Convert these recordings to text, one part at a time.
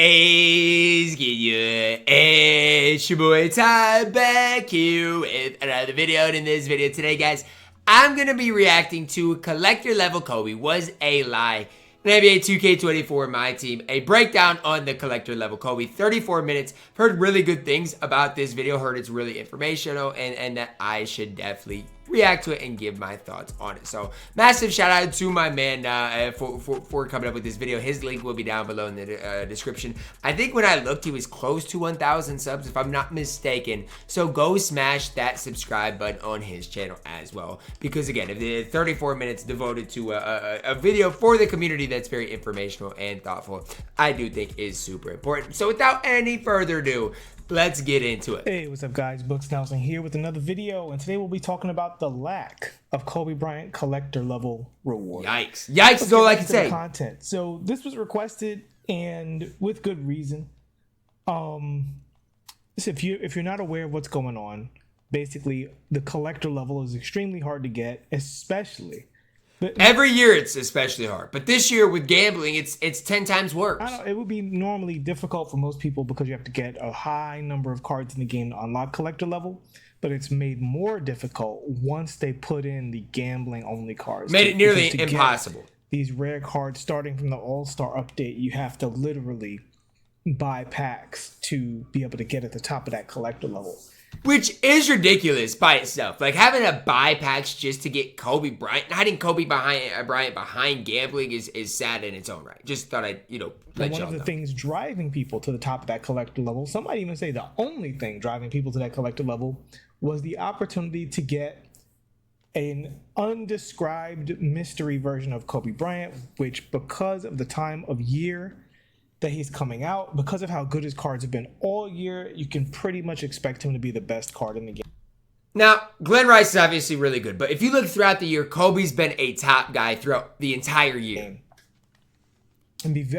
is get you. It's your boy Ty back here with another video. And in this video today, guys, I'm gonna be reacting to collector level Kobe was a lie. NBA 2K24 My Team, a breakdown on the collector level Kobe, 34 minutes. Heard really good things about this video, heard it's really informational, and that I should definitely react to it and give my thoughts on it. So massive shout out to my man for coming up with this video. His link will be down below in the description. I think when I looked, he was close to 1,000 subs if I'm not mistaken. So go smash that subscribe button on his channel as well, because again, if the 34 minutes devoted to a video for the community that's very informational and thoughtful, I do think is super important. So without any further ado, let's get into it. Hey, what's up guys? Books Nelson here with another video, and today we'll be talking about the lack of Kobe Bryant collector level reward. Yikes. Yikes is all I can say. Content. So this was requested, and with good reason. If you're not aware of what's going on, basically the collector level is extremely hard to get, especially every year it's especially hard, but this year with gambling it's 10 times worse. I know it would be normally difficult for most people because you have to get a high number of cards in the game to unlock collector level, but it's made more difficult once they put in the gambling only cards. Made it nearly impossible. These rare cards starting from the All-Star update, you have to literally buy packs to be able to get at the top of that collector level. Which is ridiculous by itself. Like having to buy packs just to get Kobe Bryant, hiding Kobe Bryant behind gambling is sad in its own right. Just thought I'd, let y'all know. One of the things driving people to the top of that collector level, some might even say the only thing driving people to that collector level, was the opportunity to get an undescribed mystery version of Kobe Bryant, which because of the time of year that he's coming out, because of how good his cards have been all year, you can pretty much expect him to be the best card in the game. Now, Glenn Rice is obviously really good, but if you look throughout the year, Kobe's been a top guy throughout the entire year.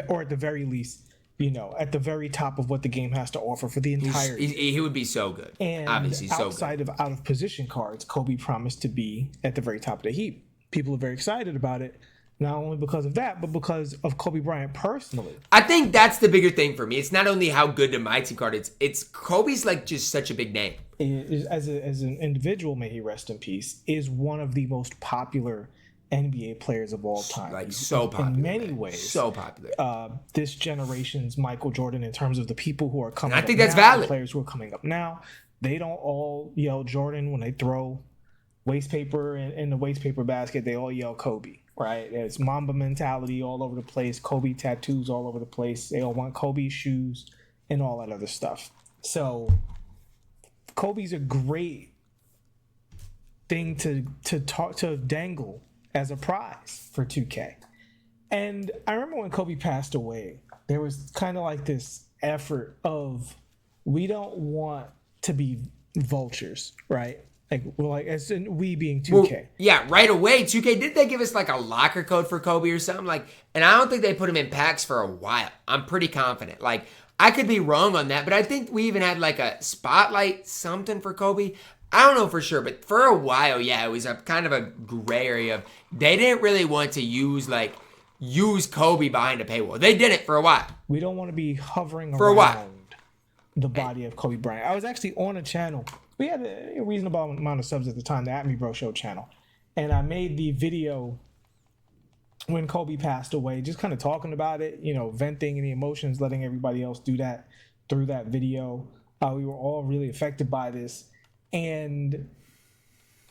Or at the very least, at the very top of what the game has to offer for the entire year. He would be so good. And obviously so good. Outside of out of position cards, Kobe promised to be at the very top of the heap. People are very excited about it. Not only because of that, but because of Kobe Bryant personally. I think that's the bigger thing for me. It's not only how good the MyTeam card is, it's Kobe's like just such a big name. As an individual, may he rest in peace, is one of the most popular NBA players of all time. Like so popular. In many ways. So popular. This generation's Michael Jordan, in terms of the people who are coming up now. I think that's valid. The players who are coming up now, they don't all yell Jordan when they throw waste paper in the waste paper basket. They all yell Kobe. Right, it's Mamba mentality all over the place. Kobe tattoos all over the place. They all want Kobe shoes and all that other stuff. So Kobe's a great thing to dangle as a prize for 2K. And I remember when Kobe passed away, there was kind of like this effort of, we don't want to be vultures, right? As in we being 2K. Well, yeah, right away, 2K, did they give us like a locker code for Kobe or something? And I don't think they put him in packs for a while. I'm pretty confident. I could be wrong on that, but I think we even had like a spotlight something for Kobe. I don't know for sure, but for a while, yeah, it was a kind of a gray area of, they didn't really want to use Kobe behind a paywall. They did it for a while. We don't want to be hovering for around a while. The body of Kobe Bryant. I was actually on a channel. We had a reasonable amount of subs at the time, the At Me Bro Show channel. And I made the video when Kobe passed away, just kind of talking about it, venting any emotions, letting everybody else do that through that video. We were all really affected by this. And,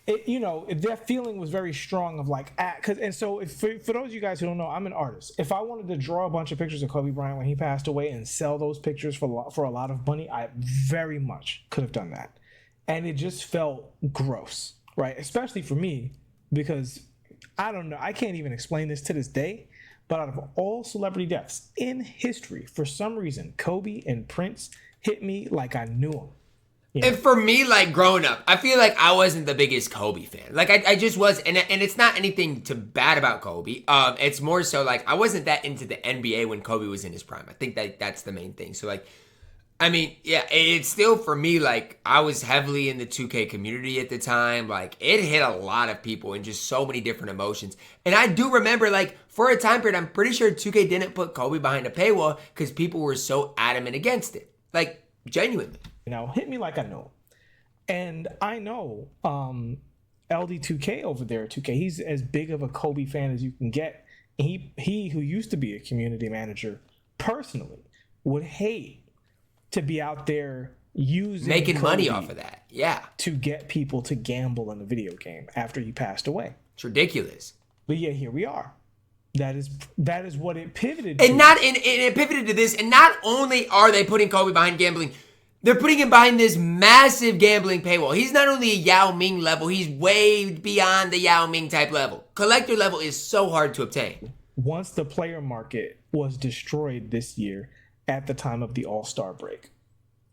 that feeling was very strong of for those of you guys who don't know, I'm an artist. If I wanted to draw a bunch of pictures of Kobe Bryant when he passed away and sell those pictures for a lot of money, I very much could have done that. And it just felt gross, right? Especially for me, because I don't know, I can't even explain this to this day, but out of all celebrity deaths in history, for some reason, Kobe and Prince hit me like I knew them. And for me, growing up, I feel like I wasn't the biggest Kobe fan. I just was, and it's not anything too bad about Kobe. It's more so I wasn't that into the NBA when Kobe was in his prime. I think that's the main thing. So I mean, yeah, it's still for me, like, I was heavily in the 2K community at the time. Like, it hit a lot of people and just so many different emotions. And I do remember, like, for a time period, I'm pretty sure 2K didn't put Kobe behind a paywall because people were so adamant against it. Like, genuinely. Hit me like I know. And I know LD2K over there at 2K, he's as big of a Kobe fan as you can get. He who used to be a community manager, personally, would hate to be out there making money off of that. Yeah. To get people to gamble in a video game after he passed away. It's ridiculous. But yeah, here we are. That is what it pivoted to. And it pivoted to this. And not only are they putting Kobe behind gambling, they're putting him behind this massive gambling paywall. He's not only a Yao Ming level, he's way beyond the Yao Ming type level. Collector level is so hard to obtain. Once the player market was destroyed this year at the time of the All-Star break.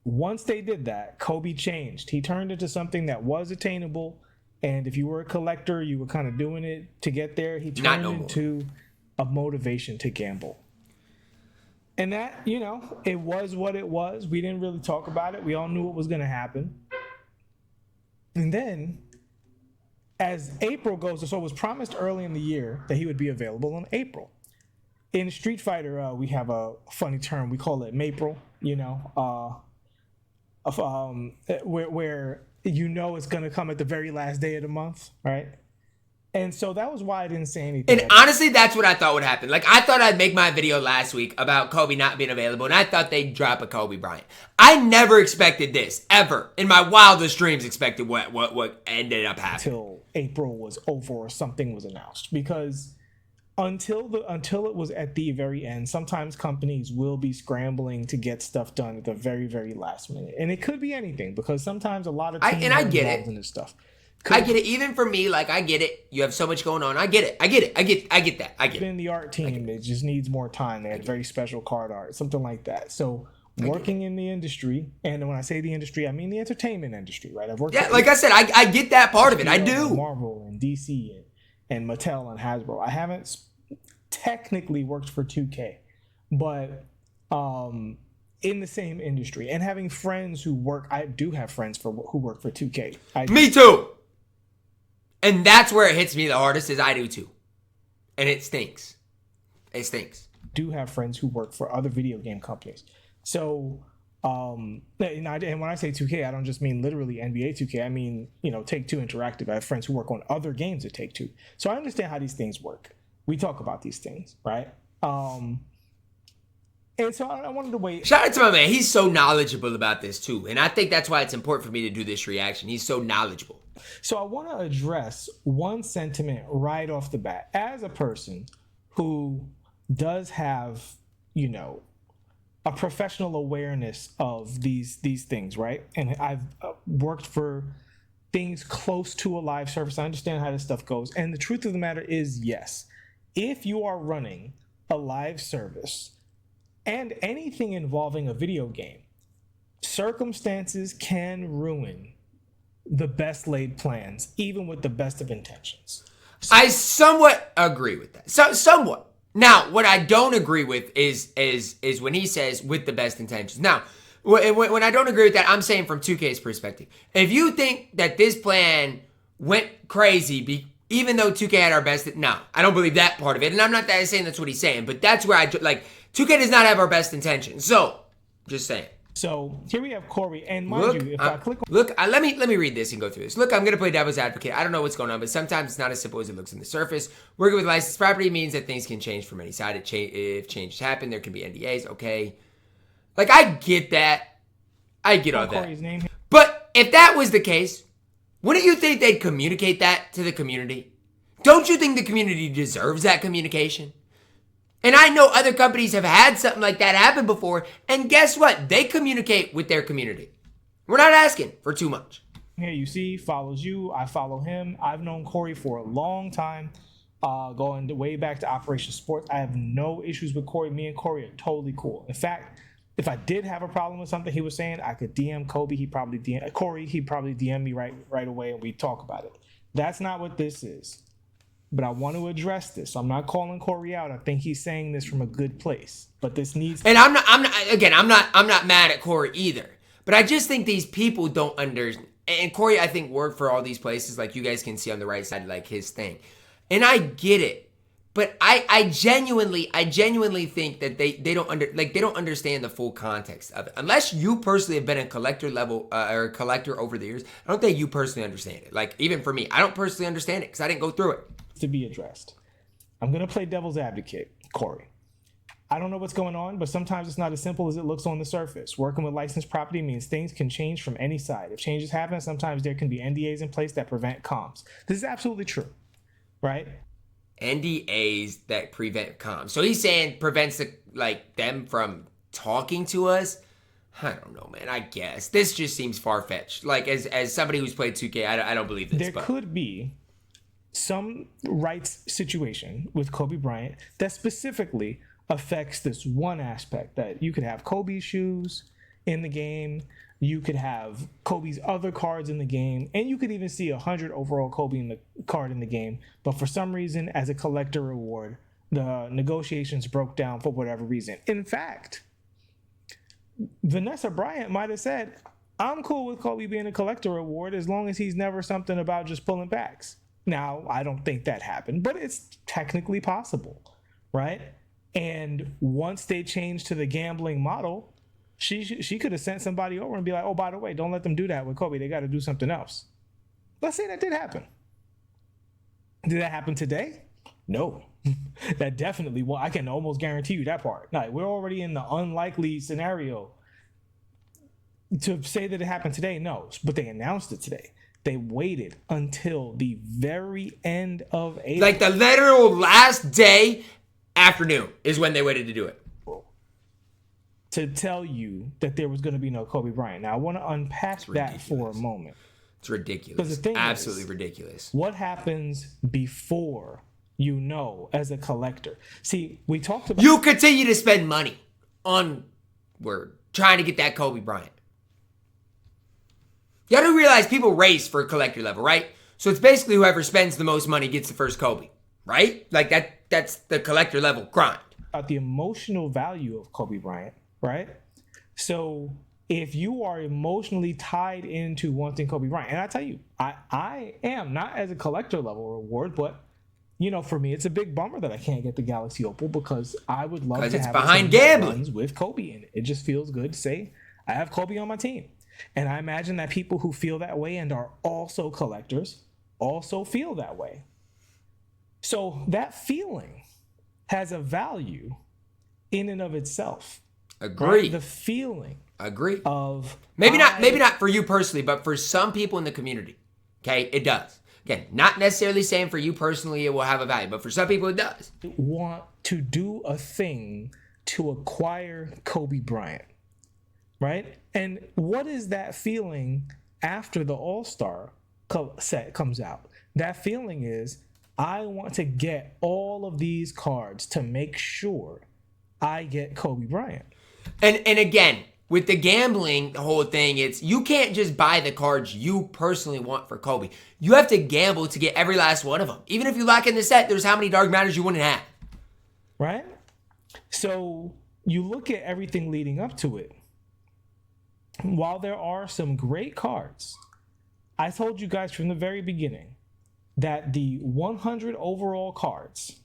Once they did that, Kobe changed. He turned into something that was attainable, and if you were a collector, you were kind of doing it to get there. He turned into a motivation to gamble. And that, it was what it was. We didn't really talk about it. We all knew what was going to happen. And then, as April goes, so it was promised early in the year that he would be available in April. In Street Fighter, we have a funny term. We call it Mapril, where it's going to come at the very last day of the month, right? And so that was why I didn't say anything. And honestly, that's what I thought would happen. Like, I thought I'd make my video last week about Kobe not being available, and I thought they'd drop a Kobe Bryant. I never expected this, ever. In my wildest dreams, expected what ended up happening. Until April was over or something was announced. Because until it was at the very end, sometimes companies will be scrambling to get stuff done at the very, very last minute. And it could be anything, because sometimes a lot of teams are involved in this stuff. I get it. Even for me, like, I get it. You have so much going on. I get it. I get that. In the art team, it just needs more time. They had very special card art, something like that. So working in the industry, and when I say the industry, I mean the entertainment industry, right? I've worked. Yeah, like I said, I get that part of it. I do. Marvel and DC and Mattel and Hasbro. I haven't technically worked for 2K, but in the same industry, and having friends who work. I do have friends who work for 2K. Me too. And that's where it hits me the hardest, is I do too. And it stinks. It stinks. Do have friends who work for other video game companies. So, and when I say 2K, I don't just mean literally NBA 2K. I mean, Take-Two Interactive. I have friends who work on other games at Take-Two. So I understand how these things work. We talk about these things, right? And so I wanted to wait. Shout out to my man. He's so knowledgeable about this too. And I think that's why it's important for me to do this reaction. He's so knowledgeable. So I want to address one sentiment right off the bat. As a person who does have, a professional awareness of these things, right? And I've worked for things close to a live service. I understand how this stuff goes. And the truth of the matter is, yes, if you are running a live service and anything involving a video game, circumstances can ruin the best laid plans, even with the best of intentions. I somewhat agree with that. Somewhat. Now, what I don't agree with is when he says with the best intentions. Now, when I don't agree with that, I'm saying from 2K's perspective. If you think that this plan went crazy, even though 2K had our best, no, I don't believe that part of it. And I'm not saying that's what he's saying, but that's where 2K does not have our best intentions. So, just saying. So here we have Corey, and mind you, if I click on... let me read this and go through this. Look, I'm going to play devil's advocate. I don't know what's going on, but sometimes it's not as simple as it looks on the surface. Working with licensed property means that things can change from any side. If changes happen, there can be NDAs, okay? Like, I get that. I get all that. Corey's name. But if that was the case, wouldn't you think they'd communicate that to the community? Don't you think the community deserves that communication? And I know other companies have had something like that happen before, and guess what? They communicate with their community. We're not asking for too much. Here you see, follows you. I follow him. I've known Corey for a long time, going way back to Operation Sports. I have no issues with Corey. Me and Corey are totally cool. In fact, if I did have a problem with something he was saying, I could DM Kobe. Corey. He'd probably DM me right away, and we'd talk about it. That's not what this is. but I want to address this. So I'm not calling Corey out. I think he's saying this from a good place, but this needs. And I'm not mad at Corey either. But I just think these people don't understand. And Corey, I think, worked for all these places, like you guys can see on the right side, like his thing. And I get it. But I genuinely think that they don't understand the full context of it. Unless you personally have been a collector level or a collector over the years, I don't think you personally understand it. Like, even for me, I don't personally understand it because I didn't go through it. To be addressed. I'm going to play devil's advocate, Corey. I don't know what's going on, but sometimes it's not as simple as it looks on the surface. Working with licensed property means things can change from any side. If changes happen, sometimes there can be NDAs in place that prevent comms. This is absolutely true, right? NDAs that prevent comms. So he's saying prevents them from talking to us. I don't know, man. I guess this just seems far-fetched. Like, as somebody who's played 2K, I don't believe this. There could be some rights situation with Kobe Bryant that specifically affects this one aspect, that you could have Kobe's shoes in the game, you could have Kobe's other cards in the game, and you could even see 100 overall Kobe in the card in the game. But for some reason, as a collector reward, the negotiations broke down for whatever reason. In fact, Vanessa Bryant might have said, I'm cool with Kobe being a collector reward as long as he's never something about just pulling backs. Now, I don't think that happened, but it's technically possible, right? And once they changed to the gambling model, she could have sent somebody over and be like, oh, by the way, don't let them do that with Kobe. They got to do something else. Let's say that did happen. Did that happen today? No. That definitely, well, I can almost guarantee you that part. No, we're already in the unlikely scenario. To say that it happened today, no. But they announced it today. They waited until the very end of April. Like the literal last day afternoon is when they waited to do it. To tell you that there was going to be no Kobe Bryant. Now, I want to unpack that for a moment. It's ridiculous. The thing absolutely ridiculous. What happens before you know as a collector? See, we talked about... You continue to spend money on... We're trying to get that Kobe Bryant. You got to realize people race for a collector level, right? So it's basically whoever spends the most money gets the first Kobe, right? Like that's the collector level grind. About the emotional value of Kobe Bryant, right? So if you are emotionally tied into wanting Kobe Bryant, and I tell you, I am not as a collector level reward, but you know, for me, it's a big bummer that I can't get the Galaxy Opal because I would love to have behind gambling with Kobe in it. It just feels good to say I have Kobe on my team. And I imagine that people who feel that way and are also collectors also feel that way. So that feeling has a value in and of itself. Agree. Right? The feeling. Agree. Of maybe not for you personally, but for some people in the community. Okay, it does. Again, not necessarily saying for you personally it will have a value, but for some people it does. Want to do a thing to acquire Kobe Bryant. Right? And what is that feeling after the All-Star set comes out? That feeling is, I want to get all of these cards to make sure I get Kobe Bryant. And again, with the gambling, the whole thing, it's you can't just buy the cards you personally want for Kobe. You have to gamble to get every last one of them. Even if you lock in the set, there's how many Dark Matters you wouldn't have. Right? So you look at everything leading up to it. While there are some great cards, I told you guys from the very beginning that the 100 overall cards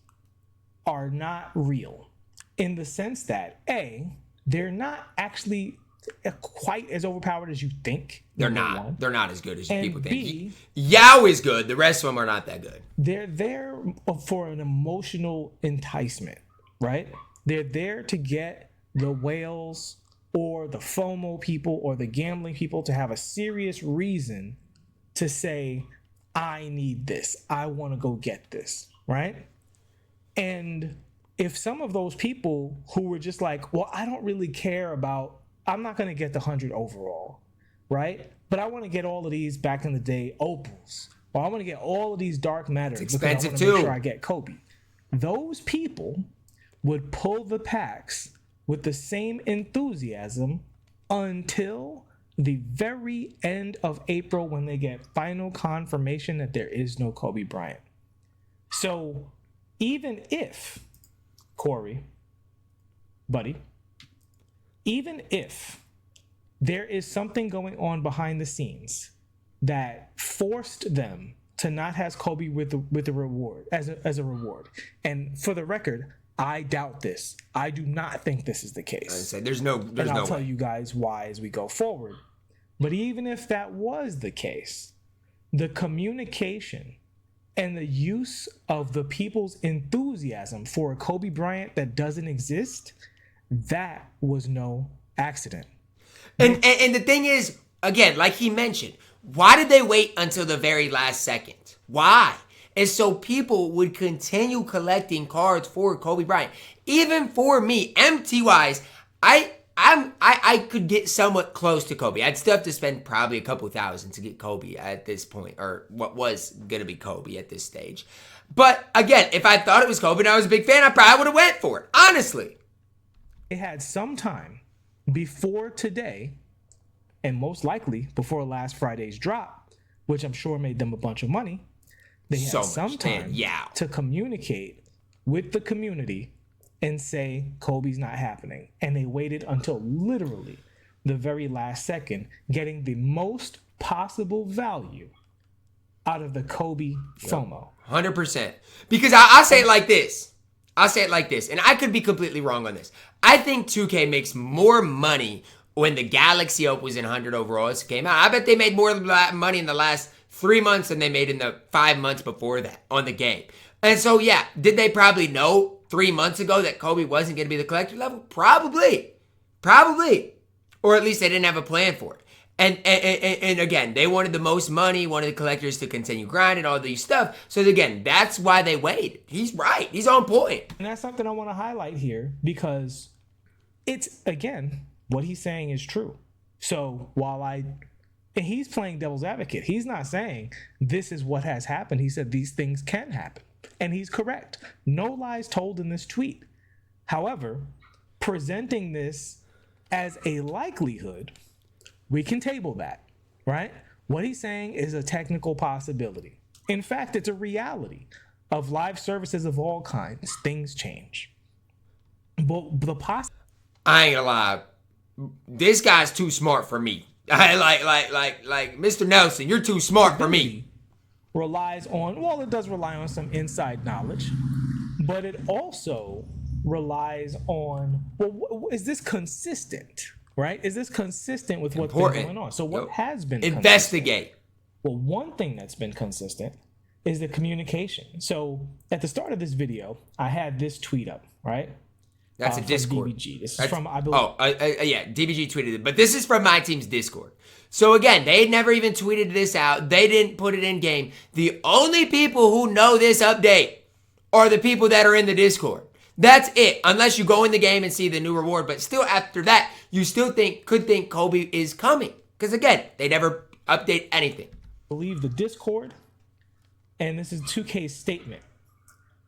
are not real in the sense that, A, they're not actually quite as overpowered as you think. They're not. They're not as good as people think. B, Yao is good. The rest of them are not that good. They're there for an emotional enticement, right? They're there to get the whales or the FOMO people or the gambling people to have a serious reason to say, I need this. I want to go get this, right? And if some of those people who were just like, well, I don't really care about, I'm not going to get the 100 overall, right? But I want to get all of these back in the day opals. Or I want to get all of these dark matters. It's expensive because I want to too. make sure I get Kobe. Those people would pull the packs with the same enthusiasm until the very end of April when they get final confirmation that there is no Kobe Bryant. So even if, Corey, buddy, even if there is something going on behind the scenes that forced them to not have Kobe with a reward as a reward, and for the record, I doubt this. I do not think this is the case. I said there's no I'll tell way. you guys why as we go forward. But even if that was the case, the communication and the use of the people's enthusiasm for a Kobe Bryant that doesn't exist, that was no accident. And the thing is, again, like he mentioned, why did they wait until the very last second? Why? And so people would continue collecting cards for Kobe Bryant. Even for me, MT-wise, I could get somewhat close to Kobe. I'd still have to spend probably a couple $1,000 to get Kobe at this point, or what was going to be Kobe at this stage. But again, if I thought it was Kobe and I was a big fan, I probably would have went for it, honestly. It had some time before today, and most likely before last Friday's drop, which I'm sure made them a bunch of money. They had some time to communicate with the community and say Kobe's not happening. And they waited until literally the very last second, getting the most possible value out of the Kobe FOMO. 100%. Because I'll say it like this. And I could be completely wrong on this. I think 2K makes more money when the Galaxy Opals and 100 overalls came out. I bet they made more money in the last 3 months than they made in the 5 months before that on the game. And so, yeah, did they probably know 3 months ago that Kobe wasn't going to be the collector level? Probably. Or at least they didn't have a plan for it. And again, they wanted the most money, wanted the collectors to continue grinding, all these stuff. So again, that's why they waited. He's right. He's on point. And that's something I want to highlight here because it's, again, what he's saying is true. So and he's playing devil's advocate. He's not saying this is what has happened. He said these things can happen. And he's correct. No lies told in this tweet. However, presenting this as a likelihood, we can table that, right? What he's saying is a technical possibility. In fact, it's a reality of live services of all kinds. Things change. But I ain't gonna lie. This guy's too smart for me. I like Mr. Nelson, you're too smart for me. It does rely on some inside knowledge, but it also relies on, is this consistent, right? Is this consistent with what's been going on? So what has been investigate? Well, one thing that's been consistent is the communication. So at the start of this video, I had this tweet up, right? That's a Discord. DBG. This is from, I believe. Yeah, DBG tweeted it. But this is from MyTeam's Discord. So again, they had never even tweeted this out. They didn't put it in game. The only people who know this update are the people that are in the Discord. That's it. Unless you go in the game and see the new reward. But still after that, you still could think Kobe is coming. Because again, they never update anything. I believe the Discord, and this is 2K's statement.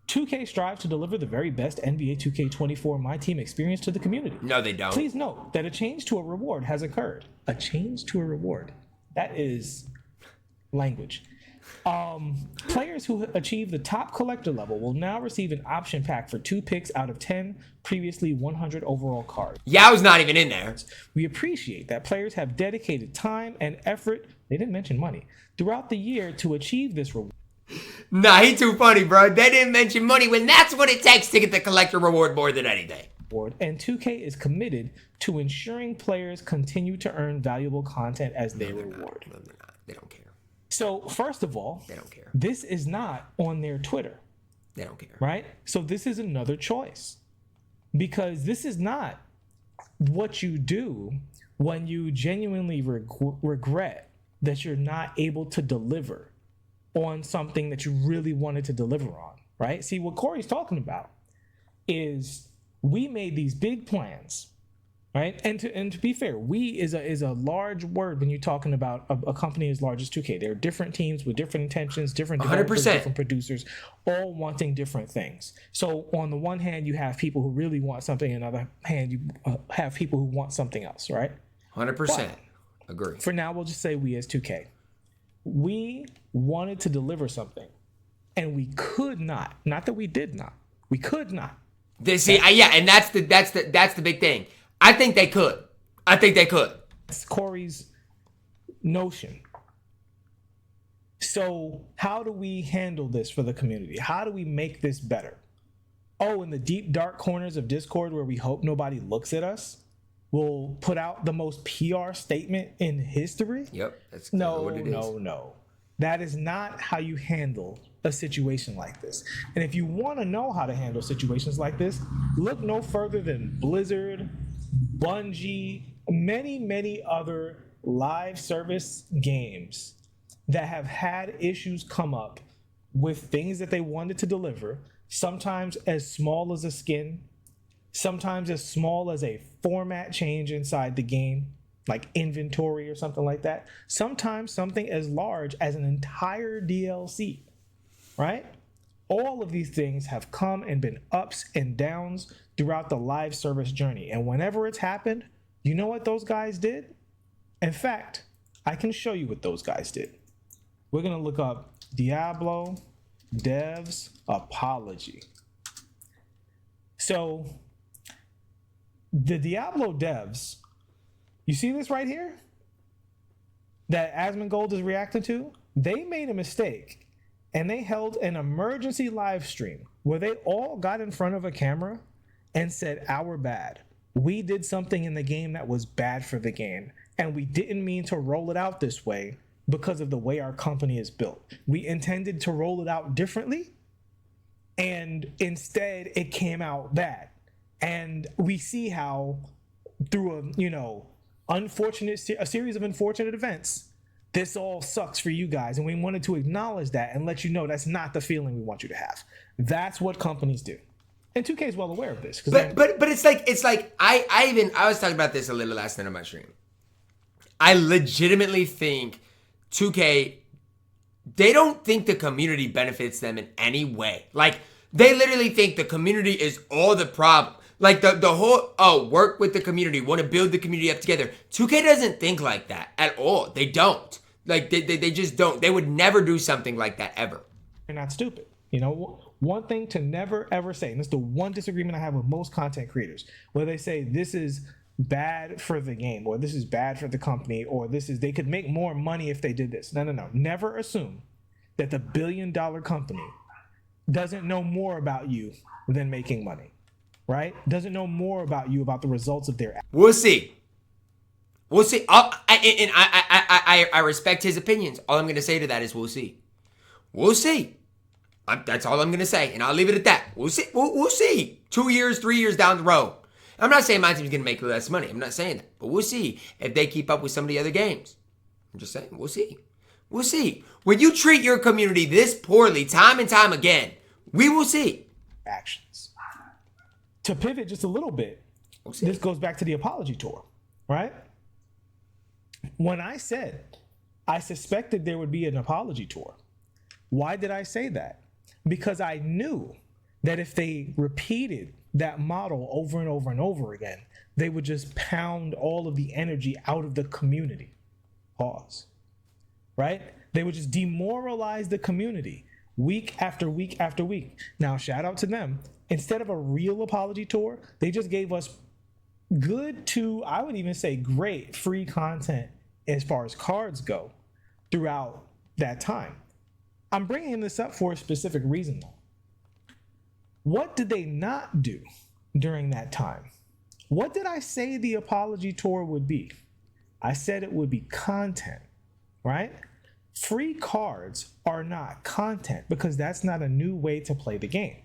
2K strives to deliver the very best NBA 2K24 MyTeam experience to the community. No, they don't. Please note that a change to a reward has occurred. A change to a reward. That is language. Players who achieve the top collector level will now receive an option pack for 2 picks out of 10 previously 100 overall cards. Yeah, I was not even in there. We appreciate that players have dedicated time and effort, they didn't mention money, throughout the year to achieve this reward. Nah, he too funny, bro. They didn't mention money when that's what it takes to get the collector reward more than anything. And 2K is committed to ensuring players continue to earn valuable content as they reward. No, they're not. They don't care. So, first of all, they don't care. This is not on their Twitter. They don't care. Right? So this is another choice. Because this is not what you do when you genuinely regret that you're not able to deliver on something that you really wanted to deliver on, right? See, what Corey's talking about is we made these big plans, right? And to be fair, we is a large word when you're talking about a company as large as 2K. There are different teams with different intentions, different developers, 100%. different producers, all wanting different things. So on the one hand, you have people who really want something, on the other hand, you have people who want something else, right? 100%. Agree. For now, we'll just say we as 2K. We wanted to deliver something, And we could not that we did not, we could not. And that's the big thing. I think they could. That's Corey's notion. So how do we handle this for the community? How do we make this better? Oh, in the deep, dark corners of Discord where we hope nobody looks at us, we'll put out the most PR statement in history? Yep. That's what it is. No. That is not how you handle a situation like this. And if you want to know how to handle situations like this, look no further than Blizzard, Bungie, many other live service games that have had issues come up with things that they wanted to deliver, sometimes as small as a skin, sometimes as small as a format change inside the game, like inventory or something like that. Sometimes something as large as an entire DLC, right? All of these things have come and been ups and downs throughout the live service journey. And whenever it's happened, you know what those guys did? In fact, I can show you what those guys did. We're going to look up Diablo devs apology. So the Diablo devs, you see this right here that Asmongold is reacting to? They made a mistake and they held an emergency live stream where they all got in front of a camera and said, "Our bad. We did something in the game that was bad for the game, and we didn't mean to roll it out this way because of the way our company is built. We intended to roll it out differently, and instead it came out bad. And we see how through a series of unfortunate events, this all sucks for you guys, and we wanted to acknowledge that and let you know that's not the feeling we want you to have." That's what companies do. And 2K is well aware of this. But it's like I was talking about this a little last night on my stream. I legitimately think 2K, they don't think the community benefits them in any way. Like, they literally think the community is all the problem. Like, the whole, work with the community, want to build the community up together. 2K doesn't think like that at all. They don't. Like, they just don't. They would never do something like that ever. They're not stupid. One thing to never, ever say, and this is the one disagreement I have with most content creators, where they say this is bad for the game, or this is bad for the company, or they could make more money if they did this. No. Never assume that the billion-dollar company doesn't know more about you than making money, right? Doesn't know more about you, about the results of their. We'll see. I respect his opinions. All I'm going to say to that is we'll see. That's all I'm going to say, and I'll leave it at that. We'll see. We'll see. 2 years, 3 years down the road. I'm not saying my team's going to make less money. I'm not saying that. But we'll see if they keep up with some of the other games. I'm just saying, we'll see. When you treat your community this poorly time and time again, we will see. Actions. To pivot just a little bit, this goes back to the apology tour, right? When I said I suspected there would be an apology tour, why did I say that? Because I knew that if they repeated that model over and over and over again, they would just pound all of the energy out of the community. Pause. Right? They would just demoralize the community week after week after week. Now, shout out to them. Instead of a real apology tour, they just gave us good to, I would even say great, free content as far as cards go throughout that time. I'm bringing this up for a specific reason, though. What did they not do during that time? What did I say the apology tour would be? I said it would be content, right? Free cards are not content because that's not a new way to play the game.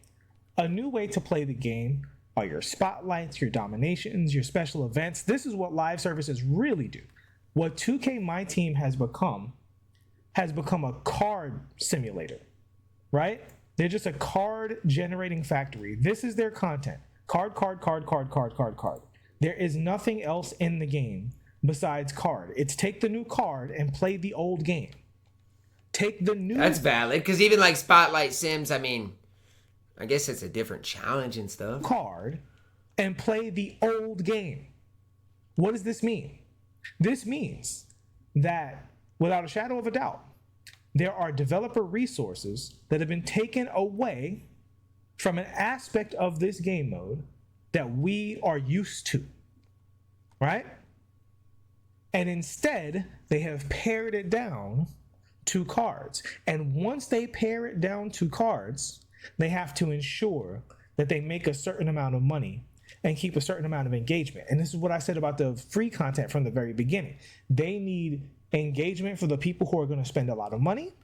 A new way to play the game are your spotlights, your dominations, your special events. This is what live services really do. What 2K MyTeam has become a card simulator, right? They're just a card generating factory. This is their content. Card. There is nothing else in the game besides card. It's take the new card and play the old game. That's valid, because even like Spotlight Sims, I mean, I guess it's a different challenge and stuff. Card and play the old game. What does this mean? This means that, without a shadow of a doubt, there are developer resources that have been taken away from an aspect of this game mode that we are used to, right? And instead, they have pared it down to cards. And once they pare it down to cards, they have to ensure that they make a certain amount of money and keep a certain amount of engagement. And this is what I said about the free content from the very beginning. They need engagement for the people who are going to spend a lot of money,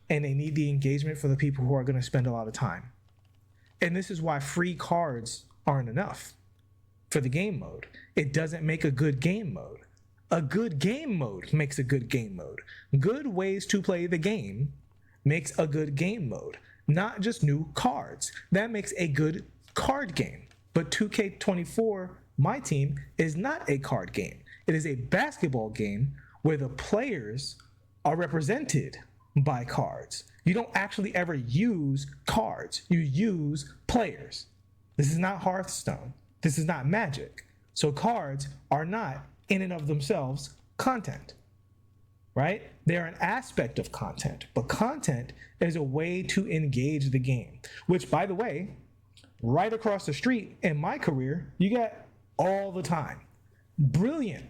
and they need the engagement for the people who are going to spend a lot of time. And this is why free cards aren't enough for the game mode. It doesn't make a good game mode. A good game mode makes a good game mode. Good ways to play the game makes a good game mode, not just new cards. That makes a good card game. But 2K24, MyTeam, is not a card game. It is a basketball game where the players are represented by cards. You don't actually ever use cards. You use players. This is not Hearthstone. This is not Magic. So cards are not, in and of themselves, content, right? They're an aspect of content, but content is a way to engage the game, which, by the way, right across the street in my career, you get all the time. Brilliant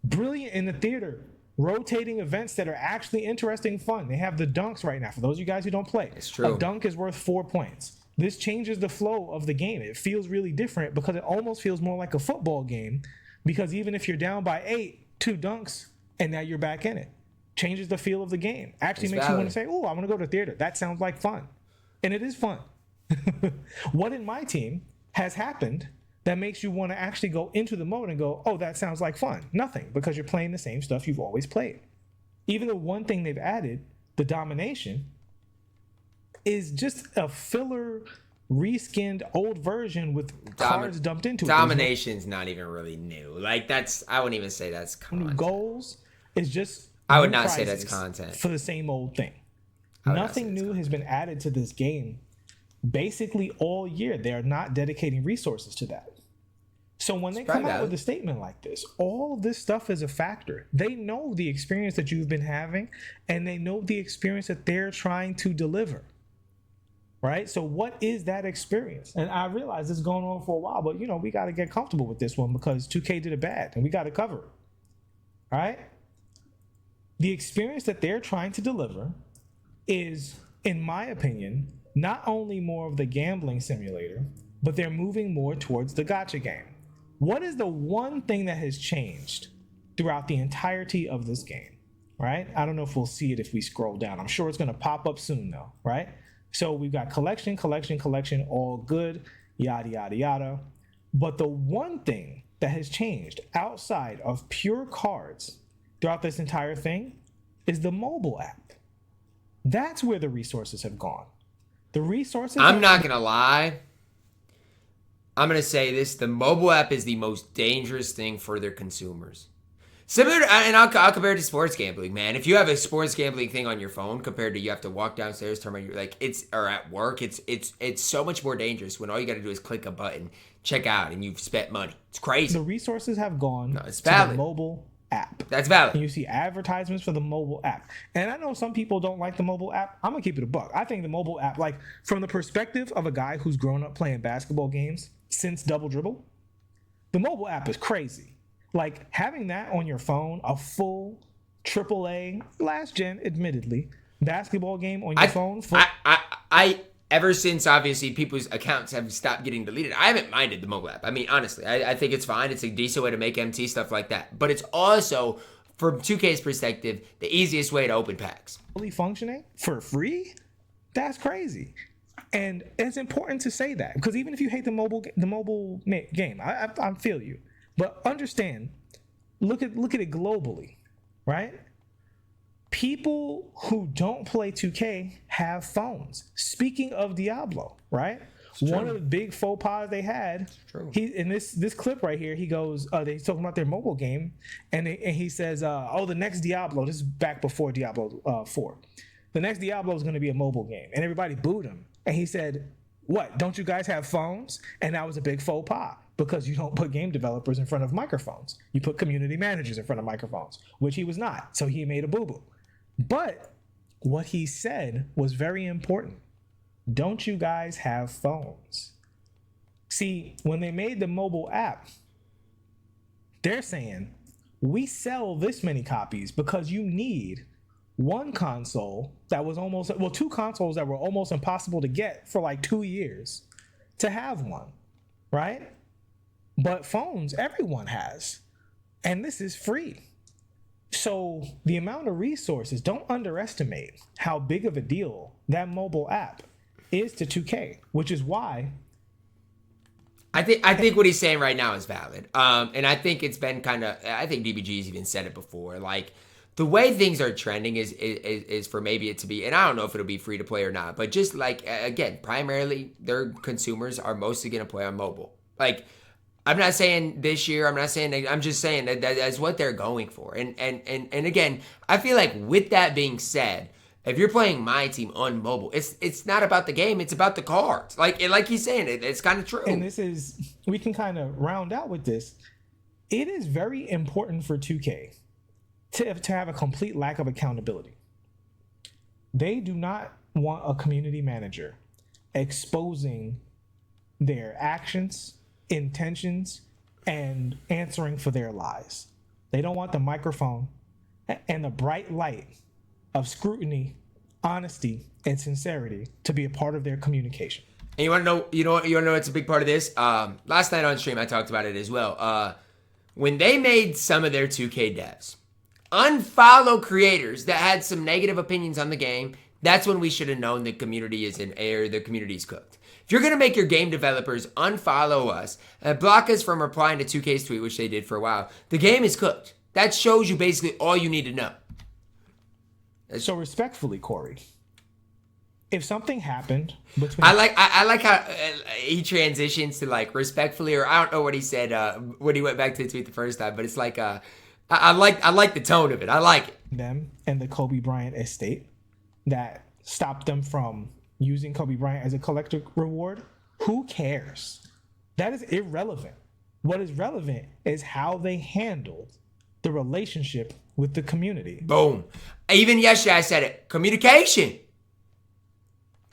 in the theater, rotating events that are actually interesting, fun. They have the dunks right now. For those of you guys who don't play, it's true. A dunk is worth 4 points. This changes the flow of the game. It feels really different because it almost feels more like a football game, because even if you're down by 8, 2 dunks, and now you're back in it. Changes the feel of the game. Actually makes you want to say, oh, I want to go to theater. That sounds like fun. And it is fun. What in MyTeam has happened that makes you want to actually go into the mode and go, oh, that sounds like fun? Nothing, because you're playing the same stuff you've always played. Even the one thing they've added, the domination, is just a filler, reskinned old version with cards dumped into it. Domination's not even really new. Like, I wouldn't even say that's content. Goals is just I would not say that's content. For the same old thing. Nothing new has been added to this game basically all year. They are not dedicating resources to that. So when they come out with a statement like this, all of this stuff is a factor. They know the experience that you've been having, and they know the experience that they're trying to deliver. Right? So what is that experience? And I realize this is going on for a while, but we got to get comfortable with this one because 2K did it bad and we got to cover it. All right? The experience that they're trying to deliver is, in my opinion, not only more of the gambling simulator, but they're moving more towards the gacha game. What is the one thing that has changed throughout the entirety of this game? Right? I don't know if we'll see it if we scroll down. I'm sure it's going to pop up soon though, right? So we've got collection, all good, yada, yada, yada. But the one thing that has changed outside of pure cards throughout this entire thing is the mobile app. That's where the resources have gone. The resources... I'm not going to lie. I'm going to say this. The mobile app is the most dangerous thing for their consumers. Similar to, and I'll compare it to sports gambling, man. If you have a sports gambling thing on your phone compared to you have to walk downstairs, turn on your, or at work, it's so much more dangerous when all you got to do is click a button, check out, and you've spent money. It's crazy. The resources have gone it's to valid. The mobile app. That's valid. And you see advertisements for the mobile app. And I know some people don't like the mobile app. I'm going to keep it a buck. I think the mobile app, from the perspective of a guy who's grown up playing basketball games since Double Dribble, the mobile app is crazy. Having that on your phone, a full AAA, last gen, admittedly, basketball game on your phone. Ever since, obviously, people's accounts have stopped getting deleted, I haven't minded the mobile app. I mean, honestly, I think it's fine. It's a decent way to make MT, stuff like that. But it's also, from 2K's perspective, the easiest way to open packs. Fully functioning for free? That's crazy. And it's important to say that, because even if you hate the mobile game, I feel you. But understand, look at it globally, right? People who don't play 2K have phones. Speaking of Diablo, right? One of the big faux pas they had, in this clip right here, he goes, they're talking about their mobile game, and he says, the next Diablo, this is back before Diablo 4, the next Diablo is going to be a mobile game. And everybody booed him. And he said, what, don't you guys have phones? And that was a big faux pas. Because you don't put game developers in front of microphones. You put community managers in front of microphones, which he was not. So he made a boo-boo. But what he said was very important. Don't you guys have phones? See, when they made the mobile app, they're saying, we sell this many copies because you need one console that was two consoles that were almost impossible to get for like 2 years to have one, right? But phones, everyone has. And this is free. So the amount of resources, don't underestimate how big of a deal that mobile app is to 2K, which is why I think what he's saying right now is valid. And I think it's been I think DBG's even said it before. Like, the way things are trending is for maybe it to be, and I don't know if it'll be free to play or not, but just like, again, primarily their consumers are mostly going to play on mobile. Like, I'm not saying this year, I'm just saying that's what they're going for. And again, I feel like with that being said, if you're playing MyTeam on mobile, it's not about the game, it's about the cards. Like he's saying, it's kind of true. And we can kind of round out with this. It is very important for 2K to have a complete lack of accountability. They do not want a community manager exposing their actions, intentions, and answering for their lies. They don't want the microphone and the bright light of scrutiny, honesty, and sincerity to be a part of their communication. And you want to know it's a big part of this? Last night on stream, I talked about it as well. When they made some of their 2K devs unfollow creators that had some negative opinions on the game, that's when we should have known the community is in air, the community's cooked. If you're going to make your game developers unfollow us and block us from replying to 2K's tweet, which they did for a while, the game is cooked. That shows you basically all you need to know. So respectfully, Corey, if something happened between... I like how he transitions to like respectfully, or I don't know what he said when he went back to the tweet the first time, but it's like I like the tone of it. I like it. Them and the Kobe Bryant estate that stopped them from using Kobe Bryant as a collector reward. Who cares? That is irrelevant. What is relevant is how they handled the relationship with the community. Boom. Even yesterday I said it. Communication.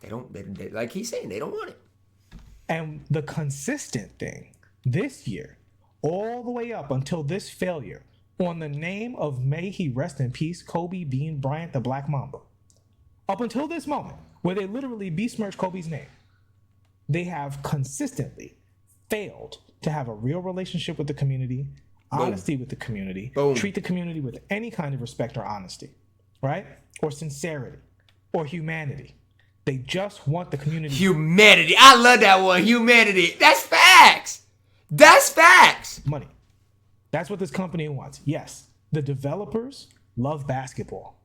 They like he's saying, they don't want it. And the consistent thing this year, all the way up until this failure, on the name of, may he rest in peace, Kobe Bean Bryant, the Black Mamba. Up until this moment, where they literally besmirch Kobe's name, they have consistently failed to have a real relationship with the community, honesty with the community, treat the community with any kind of respect or honesty, right? Or sincerity, or humanity. They just want the community. Humanity. I love that one. Humanity. That's facts. That's facts. Money. That's what this company wants. Yes, the developers love basketball.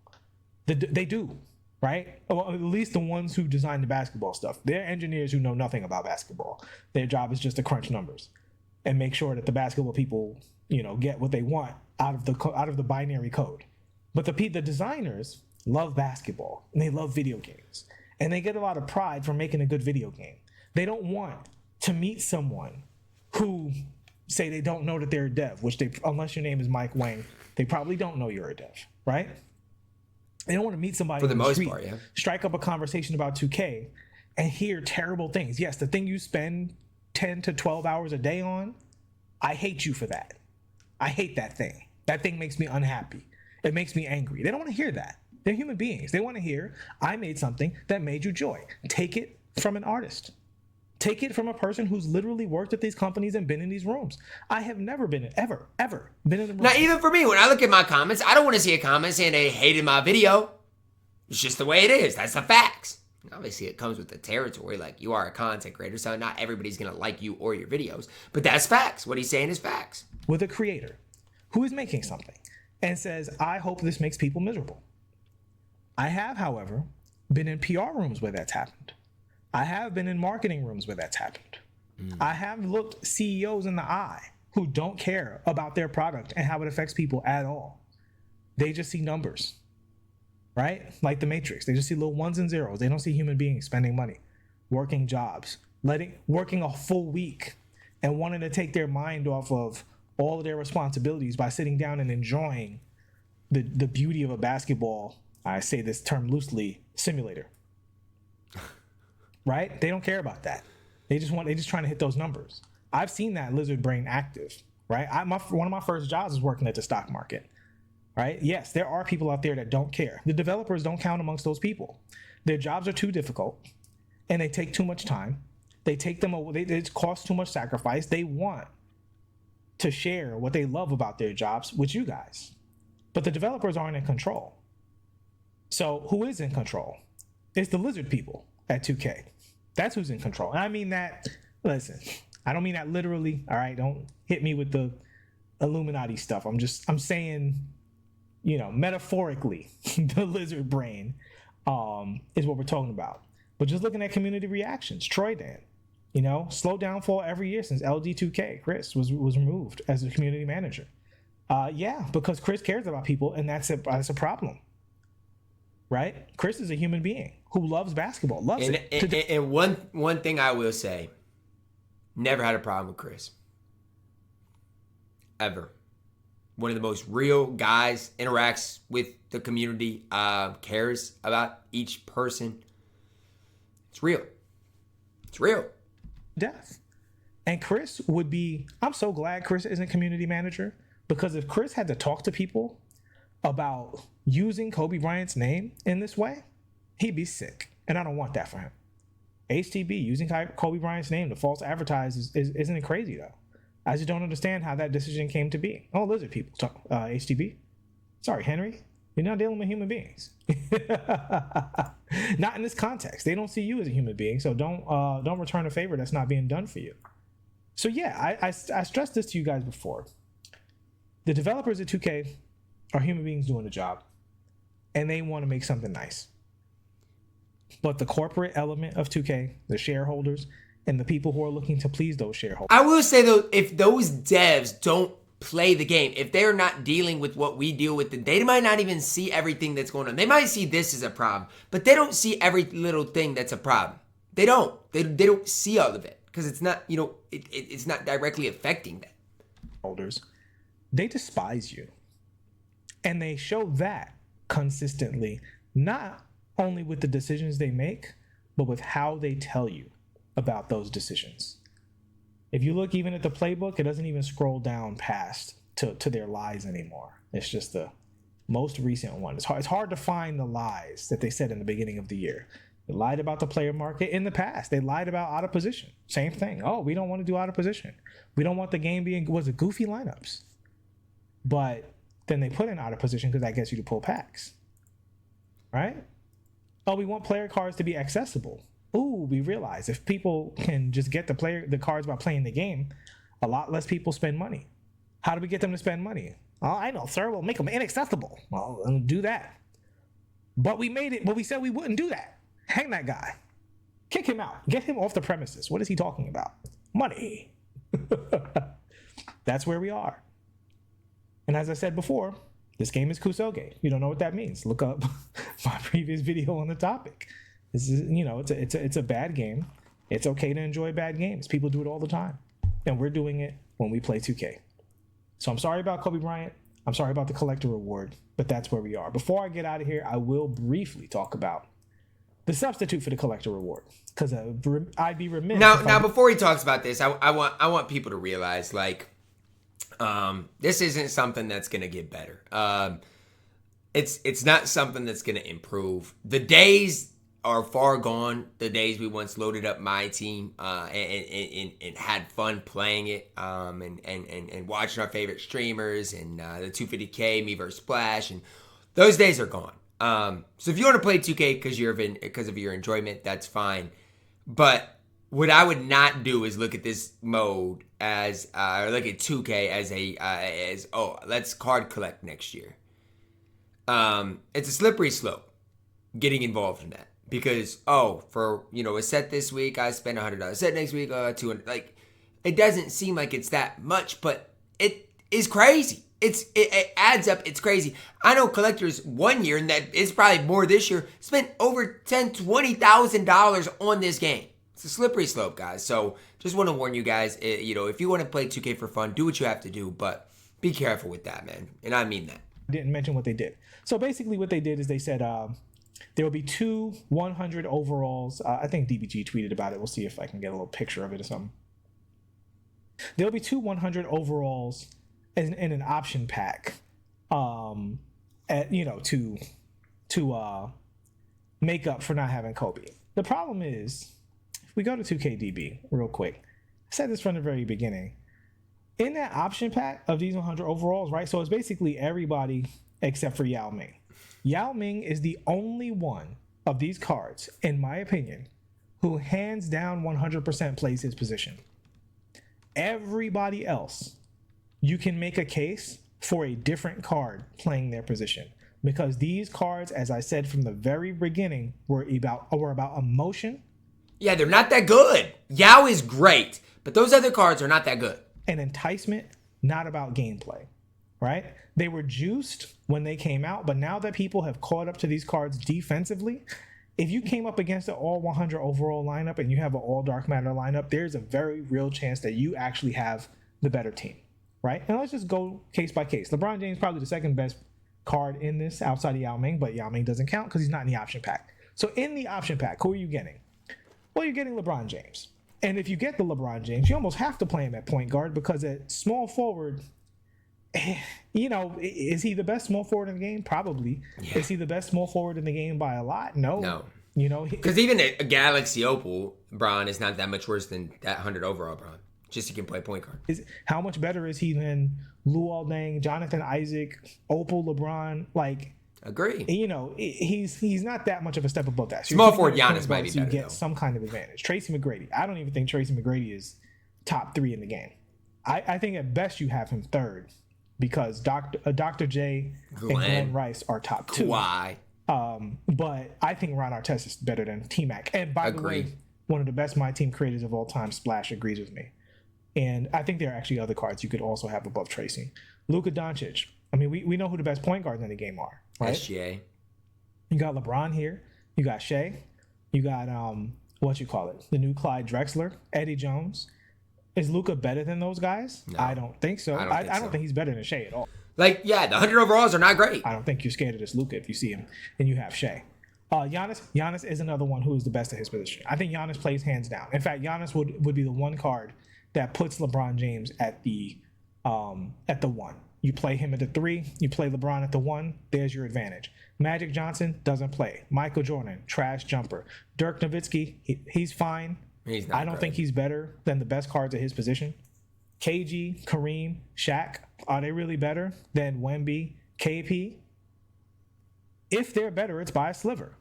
They do, right? Well, at least the ones who design the basketball stuff. They're engineers who know nothing about basketball. Their job is just to crunch numbers and make sure that the basketball people, get what they want out of the binary code. But the designers love basketball and they love video games, and they get a lot of pride from making a good video game. They don't want to meet someone who say they don't know that they're a dev, unless your name is Mike Wang, they probably don't know you're a dev, right? They don't want to meet somebody for the most street, part, yeah. Strike up a conversation about 2K and hear terrible things. Yes, the thing you spend 10 to 12 hours a day on, I hate you for that. I hate that thing. That thing makes me unhappy. It makes me angry. They don't want to hear that. They're human beings. They want to hear, I made something that made you joy. Take it from an artist. Take it from a person who's literally worked at these companies and been in these rooms. I have never been ever been in a room. Now, even for me, when I look at my comments, I don't want to see a comment saying they hated my video. It's just the way it is. That's the facts. Obviously, it comes with the territory. Like, you are a content creator, so not everybody's going to like you or your videos. But that's facts. What he's saying is facts. With a creator who is making something and says, I hope this makes people miserable. I have, however, been in PR rooms where that's happened. I have been in marketing rooms where that's happened. I have looked CEOs in the eye who don't care about their product and how it affects people at all. They just see numbers, right? Like the Matrix. They just see little ones and zeros. They don't see human beings spending money, working jobs, working a full week and wanting to take their mind off of all of their responsibilities by sitting down and enjoying the beauty of a basketball I say this term loosely, simulator. Right? They don't care about that. They just trying to hit those numbers. I've seen that lizard brain active, right? One of my first jobs was working at the stock market, right? Yes, there are people out there that don't care. The developers don't count amongst those people. Their jobs are too difficult, and they take too much time. They take them away. It costs too much sacrifice. They want to share what they love about their jobs with you guys, but the developers aren't in control. So who is in control? It's the lizard people at 2K. That's who's in control. And I mean that, listen, I don't mean that literally, all right? Don't hit me with the Illuminati stuff. I'm saying, metaphorically, the lizard brain is what we're talking about. But just looking at community reactions, Troydan, slow downfall every year since LD2K. Chris was removed as a community manager. Yeah, because Chris cares about people, and that's a problem. Right? Chris is a human being who loves basketball, loves it. And one thing I will say, never had a problem with Chris. Ever. One of the most real guys, interacts with the community, cares about each person. It's real. It's real. Death. And Chris would be, I'm so glad Chris isn't community manager, because if Chris had to talk to people about using Kobe Bryant's name in this way, he'd be sick. And I don't want that for him. HTB, using Kobe Bryant's name to false advertise isn't it crazy though? I just don't understand how that decision came to be. Oh, lizard people, HTB. Sorry, Henry, you're not dealing with human beings. Not in this context. They don't see you as a human being, so don't return a favor that's not being done for you. So yeah, I stressed this to you guys before. The developers at 2K are human beings doing a job, and they want to make something nice. But the corporate element of 2K, the shareholders, and the people who are looking to please those shareholders. I will say though, if those devs don't play the game, if they're not dealing with what we deal with, they might not even see everything that's going on. They might see this as a problem, but they don't see every little thing that's a problem. They don't. They don't see all of it because it's not, it's not directly affecting them. Holders, they despise you. And they show that consistently, not only with the decisions they make, but with how they tell you about those decisions. If you look even at the playbook, it doesn't even scroll down past to their lies anymore. It's just the most recent one. It's hard to find the lies that they said in the beginning of the year. They lied about the player market in the past. They lied about out of position. Same thing. Oh, we don't want to do out of position. We don't want the game being, goofy lineups. But then they put in out of position because that gets you to pull packs. Right? Oh, we want player cards to be accessible. Ooh, we realize if people can just get the cards by playing the game, a lot less people spend money. How do we get them to spend money? Oh, I know, sir. We'll make them inaccessible. Well, do that. But we said we wouldn't do that. Hang that guy. Kick him out. Get him off the premises. What is he talking about? Money. That's where we are. And as I said before, this game is Kusoge. You don't know what that means. Look up my previous video on the topic. This is, it's a bad game. It's okay to enjoy bad games. People do it all the time. And we're doing it when we play 2K. So I'm sorry about Kobe Bryant. I'm sorry about the collector reward, but that's where we are. Before I get out of here, I will briefly talk about the substitute for the collector reward, because I'd be remiss. Now, before he talks about this, I want people to realize, this isn't something that's gonna get better. It's not something that's gonna improve. The days are far gone. The days we once loaded up MyTeam and had fun playing it, and watching our favorite streamers and the 250K me versus Splash, and those days are gone. So if you want to play 2K because of your enjoyment, that's fine. But what I would not do is look at this mode as or look at 2K as let's card collect next year. It's a slippery slope getting involved in that. Because, for, a set this week, I spent $100. Set next week, $200. It doesn't seem like it's that much, but it is crazy. It adds up. It's crazy. I know collectors one year, and that it's probably more this year, spent over $10,000, $20,000 on this game. It's a slippery slope, guys. So just want to warn you guys, if you want to play 2K for fun, do what you have to do, but be careful with that, man. And I mean that. didn't mention what they did. So basically what they did is they said there will be 2 100 overalls. I think DBG tweeted about it. We'll see if I can get a little picture of it or something. There'll be 2 100 overalls in an option pack, to make up for not having Kobe. The problem is, if we go to 2KDB real quick, I said this from the very beginning. In that option pack of these 100 overalls, right? So it's basically everybody except for Yao Ming. Yao Ming is the only one of these cards, in my opinion, who hands down 100% plays his position. Everybody else, you can make a case for a different card playing their position, because these cards, as I said from the very beginning, were about emotion. Yeah, they're not that good. Yao is great, but those other cards are not that good. And enticement, not about gameplay, right? They were juiced when they came out, but now that people have caught up to these cards defensively, if you came up against an all 100 overall lineup and you have an all dark matter lineup, there's a very real chance that you actually have the better team, right? And let's just go case by case. LeBron James probably the second best card in this outside of Yao Ming, but Yao Ming doesn't count because he's not in the option pack. So in the option pack, who are you getting? Well, you're getting LeBron James. And if you get the LeBron James, you almost have to play him at point guard, because at small forward, is he the best small forward in the game? Probably. Yeah. Is he the best small forward in the game by a lot? No. Because even a Galaxy Opal Bron is not that much worse than that 100 overall Bron. Just he can play point guard. How much better is he than Luol Deng, Jonathan Isaac, Opal LeBron? Agree. He's not that much of a step above that. So small forward Giannis might be better. You get some kind of advantage. Tracy McGrady. I don't even think Tracy McGrady is top 3 in the game. I think at best you have him third, because Dr. J and Glenn Rice are top 2. Why? But I think Ron Artest is better than T-Mac. And by the way, one of the best MyTeam creators of all time, Splash, agrees with me. And I think there are actually other cards you could also have above Tracy. Luka Doncic. I mean, we know who the best point guards in the game are, right? SGA. You got LeBron here. You got Shea. You got, the new Clyde Drexler, Eddie Jones. Is Luka better than those guys? No, I don't think so. I don't think he's better than Shea at all. The 100 overalls are not great. I don't think you're scared of this Luka if you see him and you have Shea. Giannis is another one who is the best at his position. I think Giannis plays hands down. In fact, Giannis would be the one card that puts LeBron James at the 1. You play him at the 3, you play LeBron at the 1, there's your advantage. Magic Johnson doesn't play. Michael Jordan, trash jumper. Dirk Nowitzki, he's fine. I don't think he's better than the best cards at his position. KG, Kareem, Shaq, are they really better than Wemby, KP? If they're better, it's by a sliver.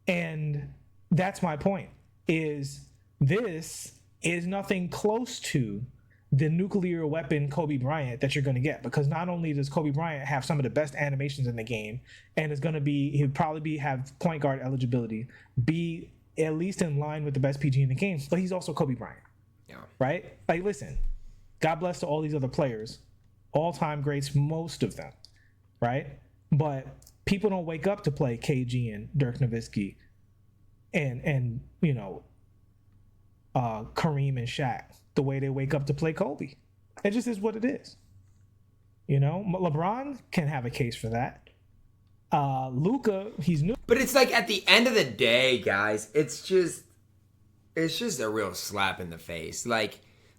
And that's my point, is this is nothing close to the nuclear weapon Kobe Bryant that you're going to get, because not only does Kobe Bryant have some of the best animations in the game, and he'll probably have point guard eligibility, be at least in line with the best PG in the game, but he's also Kobe Bryant. Yeah. Right? Listen, God bless to all these other players, all-time greats, most of them, right? But people don't wake up to play KG and Dirk Nowitzki and Kareem and Shaq the way they wake up to play Kobe. It just is what it is. LeBron can have a case for that. Luka, he's new. But it's at the end of the day, guys, it's just a real slap in the face.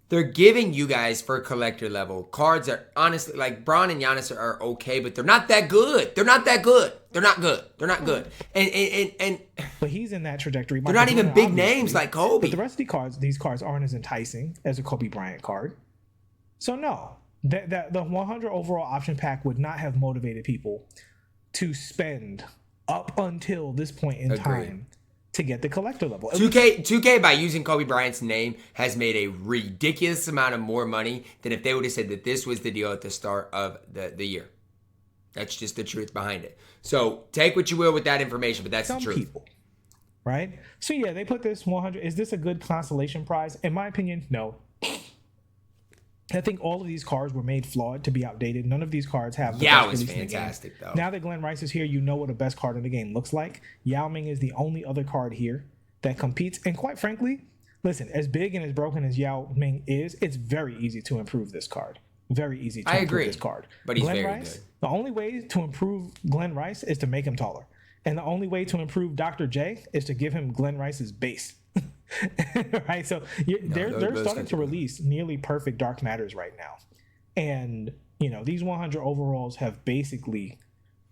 They're giving you guys, for collector level, cards that honestly, Bron and Giannis are okay, but they're not that good. They're not that good. They're not good. They're not good. And but he's in that trajectory. They're not even big names like Kobe. But the rest of these cards aren't as enticing as a Kobe Bryant card. So no, that the 100 overall option pack would not have motivated people to spend up until this point in time to get the collector level. 2K by using Kobe Bryant's name has made a ridiculous amount of more money than if they would have said that this was the deal at the start of the year. That's just the truth behind it. So take what you will with that information, but that's the truth. People, right? So yeah, they put this 100. Is this a good consolation prize? In my opinion, no. I think all of these cards were made flawed to be outdated. None of these cards have the best release fantastic in the game. Though. Now that Glenn Rice is here, you know what a best card in the game looks like. Yao Ming is the only other card here that competes. And quite frankly, listen, as big and as broken as Yao Ming is, it's very easy to improve this card. Very easy to I improve agree, this card. but he's Glenn very Rice, good. the only way to improve Glenn Rice is to make him taller. And the only way to improve Dr. J is to give him Glenn Rice's base. Right? So they're starting to release nearly perfect dark matters right now. And, you know, these 100 overalls have basically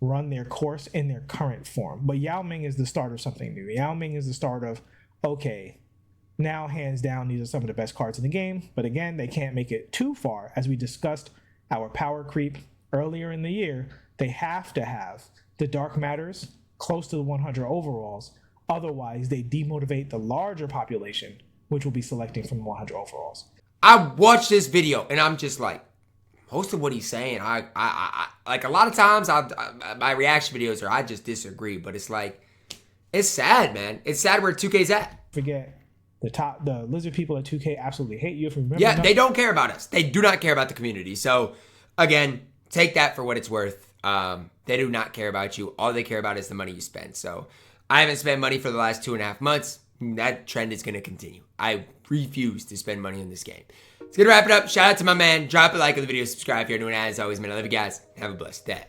run their course in their current form. But Yao Ming is the start of something new. Yao Ming is the start of, okay, now hands down, these are some of the best cards in the game. But again, they can't make it too far. As we discussed our power creep earlier in the year, they have to have the dark matters close to the 100 overalls. Otherwise, they demotivate the larger population, which will be selecting from 100 overalls. I watched this video and I'm just like, most of what he's saying, I like a lot of times my reaction videos are I just disagree, but it's like, it's sad, man. It's sad where 2K's at. Forget the lizard people at 2K absolutely hate you. If you remember, yeah, they don't care about us. They do not care about the community. So again, take that for what it's worth. They do not care about you. All they care about is the money you spend. So I haven't spent money for the last 2.5 months. That trend is going to continue. I refuse to spend money on this game. It's going to wrap it up. Shout out to my man. Drop a like on the video. Subscribe if you're new. And as always, man, I love you guys. Have a blessed day.